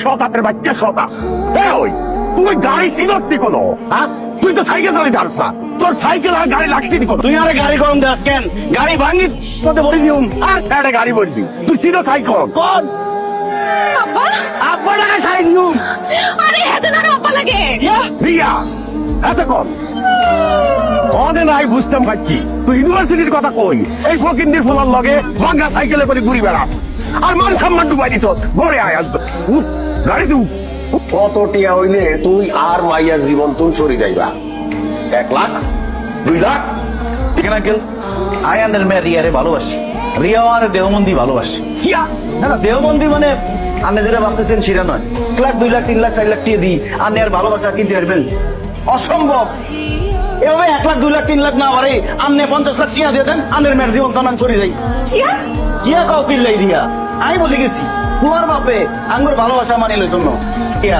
শতাপের বাচ্চা শতাপ। ওই তুই গাড়ি চিনস নি কোনো? হ্যাঁ, তুই তো সাইকেল চালাতে পারস না। তোর সাইকেল আর গাড়ি লাগছে নি কোনো? তুই আরে গাড়ি গরম দাস কেন? গাড়ি ভাঙি তোতে ভরি দিউম। আর একটা গাড়ি বলবি তুই চিনো সাইকেল? কোন আব্বা আব্বা টাকা সাই দিউম। আরে হাতে না আব্বা লাগে রিয়া এত কম অনে নাই বুঝতাম পাচ্ছি তুই ইউনিভার্সিটির কথা কই এই ফকিন্দির ফোলার লগে ভাঙ্গা সাইকেলে করে ঘুরি বেড়াস আর মান সম্মান ডুবাই দিছ। ঘরে আয় আসবে গাড়ি দু কত টিয়া হইলে তুই আর মাইয়ার জীবন তুই সরে যাইবা? 1 লাখ 2 লাখ? ঠিক আঙ্কেল, আই আন্ডার মে রিয়ারে ভালোবাসি। রিয়া আর দেহবন্দি ভালোবাসি। কিয়া না না, দেহবন্দি মানে আপনি যেটা ভাবতেছেন সেটা নয়। 1 লাখ 2 লাখ 3 লাখ 4 লাখ টিয়ে দিই আপনি আর ভালোবাসা কিনতে পারবেন? অসম্ভব। এভাবে 1 লাখ 2 লাখ 3 লাখ না পারে আপনি 50 লাখ টিয়া দিয়ে দেন, আপনার মেয়ের জীবন তো সরে যাই। কিয়া কিয়া কাউ কিনলাই রিয়া, আমি বুঝে গেছি তোমার বাপে আঙ্গুর ভালোবাসা মানি লই জন্য। কিয়া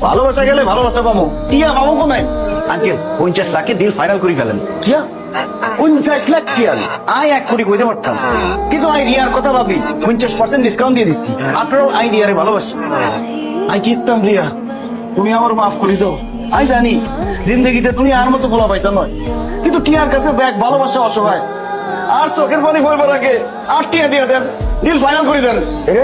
ভালোবাসা গেলে ভালোবাসা পাবো, টিয়া পাবো কোনে? আঙ্কেল 50 লাখে ডিল ফাইনাল করে ফেলেন। কিয়া 50 লাখ টিয়া? আই 1 কোটি কইতে পারতাম, কিন্তু আই রিয়ার কথা ভাবি 50% ডিসকাউন্ট দিয়ে দিচ্ছি। আপনারও আই রিয়ারে ভালোবাসি। আই কিতাম রিয়া, তুমি আমার মাফ করে দাও। আই জানি জিন্দগিতে তুমি আর মতো বলা পাইতা নয়, কিন্তু টিয়ার কাছে ব্যাগ ভালোবাসা অসহায়। আর চোখের পানি পড়বার আগে 8 টিয়া দিয়ে দেন, ডিল ফাইনাল করে দেন। এরে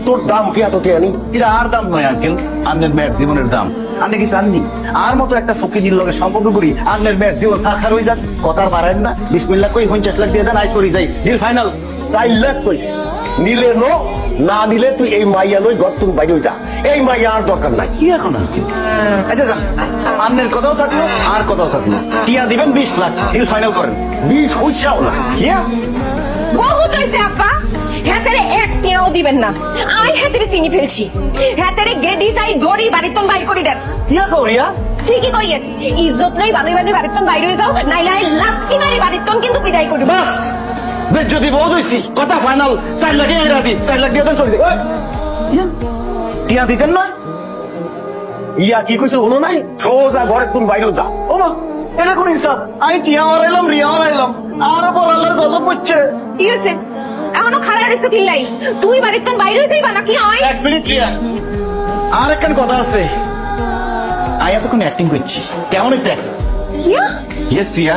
তোর দাম কি এত টিয়া নি? এটা আর দাম নয় আঙ্কেল, আপনার মেয়ের জীবনের দাম। আপনি কি চাননি আর মতো একটা ফকিরের লগে সম্পর্ক করি আপনার মেয়ের জীবন সাক্ষাৎ হয়ে যাক? কথা পারেন না, বিসমিল্লাহ কই 50 লাখ দিয়ে দেন, আই সরি যাই, ডিল ফাইনাল। 4 লাখ কইছি, নিলে নো, না নিলে তুই এই মাইয়া লই ঘর তুই বাইরে যা। এই মাইয়া আর দরকার নাই। কি এখন আঙ্কেল? আচ্ছা যান, আপনার কথাও থাকলো আর কথাও থাকলো, টিয়া দিবেন 20 লাখ, ডিল ফাইনাল করেন। 20 হইছাও না কিয়া বহুত হইছে আব্বা, হাতেরে এক টিয়াও দিবেন না। আই হাতেরে চিনি ফেলছি, হাতেরে গেডি চাই গড়ি বাড়িতন বাই করে দেন। কিয়া করিয়া ঠিকই কইয়েন, ইজ্জত লই ভালোই ভালোই বাড়িতন বাইরে হয়ে যাও, নাইলে আই লাথি মারি বাড়িতন কিন্তু বিদায় করব। বাস যদি বহুত হইছি, কথা ফাইনাল। 4 লাখে এই রাজি, 4 লাখ দিয়ে দেন, চলে যাই। টিয়া দিতেন না? ইয়া কি কইছো হলো নাই? সোজা ঘরে তুই বাইরে যা। ও মা, এটা কোন হিসাব? আমি টিয়া হারাইলাম, রিয়া হারাইলাম, আর পর আল্লাহর গজব পড়ছে। কি হইছে এখনো খাড়া রইছো কিল্লাই? তুই বাড়িতন বাইরে হয়ে যাইবা নাকি? আই 1 মিনিট রিয়া, আর একখান কথা আছে। আই এতক্ষণ অ্যাক্টিং করছি, কেমন হয়েছে? কিয়া ইয়েস রিয়া,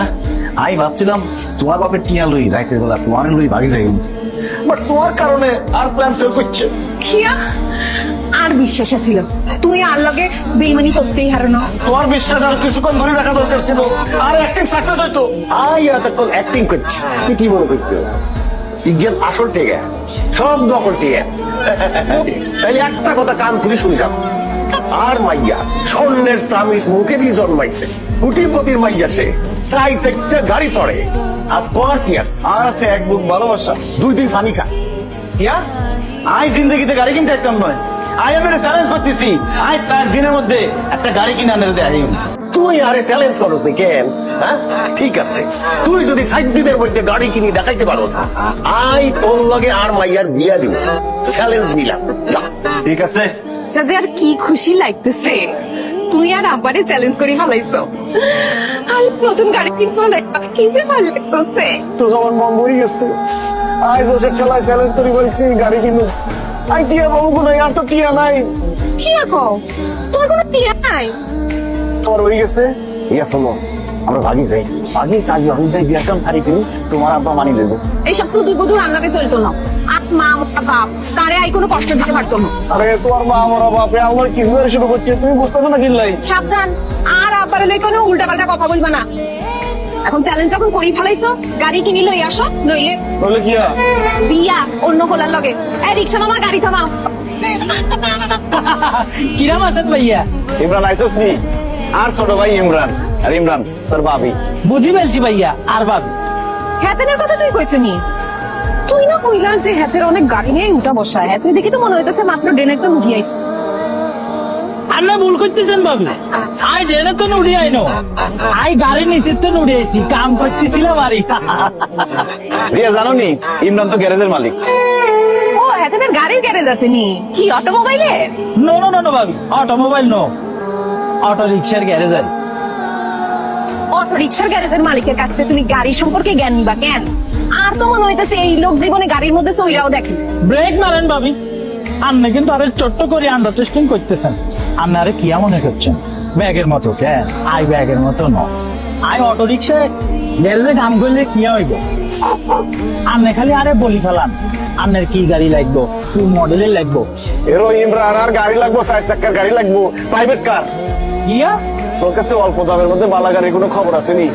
আমি ভাবছিলাম তোমার বাপের টিয়া লই রাইতের বেলা তোমার লই ভাগি যাই, বাট তোমার কারণে আর প্ল্যান ফেল করছে। কিয়া আর বিশ্বাস ছিল তুই আর লগে বেইমানি করতেই হারো না। তোমার বিশ্বাস আর কিছুক্ষণ ধরে রাখা দরকার ছিল, আর অ্যাক্টিং সাকসেস হইতো। আই এতক্ষণ অ্যাক্টিং করছি, তুই কি মনে করছো? ইজ্ঞান আসল টিয়া, সব নকল টিয়া। তাই একটা কথা কান খুলে শুনে যাও, আর মাইয়া স্বর্ণের স্বামীর মুখে দিয়ে জন্মাইছে, কুটিপতির মাইয়া সে, চাই একটা গাড়ি চড়ে। আর তোর কি আছে? আর আছে এক বুক ভালোবাসা। 2 দিন পানি খা। ইয়া আই জিন্দগিতে গাড়ি কিনতে একদম নয়, আই আমি চ্যালেঞ্জ করতেছি, আই 4 দিনের মধ্যে একটা গাড়ি কিনে আনতে দেয়। তুই আরে চ্যালেঞ্জ করস নি কেন? হ্যাঁ ঠিক আছে, তুই যদি 7 দিনের মধ্যে গাড়ি কিনে দেখাইতে পারোস, আই তোর লগে আর মাইয়ার বিয়া দিব। চ্যালেঞ্জ নিলাম, যা। ঠিক আছে, যে আর কি খুশি লাগতেছে, তুই আর আব্বারে চ্যালেঞ্জ করে ফেলাইছো। আর নতুন গাড়ি কিনবো কি যে ভালো লাগতেছে। তো যখন মন মরে গেছে, আই জোসের ঠেলায় চ্যালেঞ্জ করে বলছি গাড়ি কিনু। আই টিয়া বাবু কোনো, আর তো টিয়া নাই। কি কও তোর কোনো টিয়া নাই? তোমার হয়ে গেছে। ইয়া শোনো, আমরা ভাগি যাই, ভাগি কাজে আমি যাই, বিয়ার কাম হারি কিনি, তোমার আব্বা মানি দেবো। এইসব সুদূর বুদূর আল্লাহকে চলতো না। আর মা মোটা বাপ তারে আই কোনো কষ্ট দিতে পারতো না। আরে তোমার মা আমার বাপে আল্লাহ কিছু শুরু করছে, তুমি বুঝতেছো না কিনলাই। সাবধান, আর আব্বারে লই কোনো উল্টা পাল্টা কথা বলবা না। এখন চ্যালেঞ্জ যখন করেই ফেলাইছো, গাড়ি কিনি লই আসো, নইলে বলে কি বিয়া অন্য খোলার লগে। এই রিক্সা মামা, গাড়ি থামাও। কিরাম আছেন ভাইয়া? ইমরান আইসস নি? আর ছোট ভাই ইমরান, আর ইমরান তোর ভাবি। বুঝি ফেলছি ভাইয়া, আর ভাবি হ্যাতেনের কথা তুই কইছ নি? তুই না কইলা যে হ্যাতের অনেক গাড়ি নিয়ে উঠা বসা, হ্যাতে দেখি তো মনে হইতেছে মাত্র ডেনের তো উঠি আইস। আর না ভুল করতেছেন ভাবি, আই ডেনে তো উড়ি আইনো, আই গাড়ি নিচে তো উড়ে আইছি, কাম করতেছিলাম বাড়ি। রিয়া জানো নি, ইমরান তো গ্যারেজের মালিক। ও হ্যাতেনের গাড়ির গ্যারেজ আছে নি? কি অটোমোবাইলে? নো নো নো নো ভাবি, অটোমোবাইল নো, অটো রিক্সার গ্যারেজ আর। অটো রিক্সার গ্যারেজের মালিকের কাছ থেকে তুমি গাড়ি সম্পর্কে জ্ঞান নিবা কেন? আর তো মনে হইতেছে এই লোক জীবনে গাড়ির মধ্যে চইরাও দেখে। ব্রেক মারেন ভাবি, আপনি কিন্তু আরে ছোট্ট করে আন্ডারস্ট্যান্ডিং করতেছেন। আপনারে কি মনে করছেন ব্যাগের মতো? কেন আই ব্যাগের মতো ন, আই অটো রিক্সায় গেলে কাম করলে কি হইব? আপনি খালি আরে বলি ফেলান আপনার কি গাড়ি লাগবো, কি মডেলের লাগবো। এরো ইমরান আর গাড়ি লাগবো, 4 চাকার গাড়ি লাগবো, প্রাইভেট কার। ইয়া তোর কাছে অল্প দামের মধ্যে বালা গাড়ির কোনো খবর আছে নি?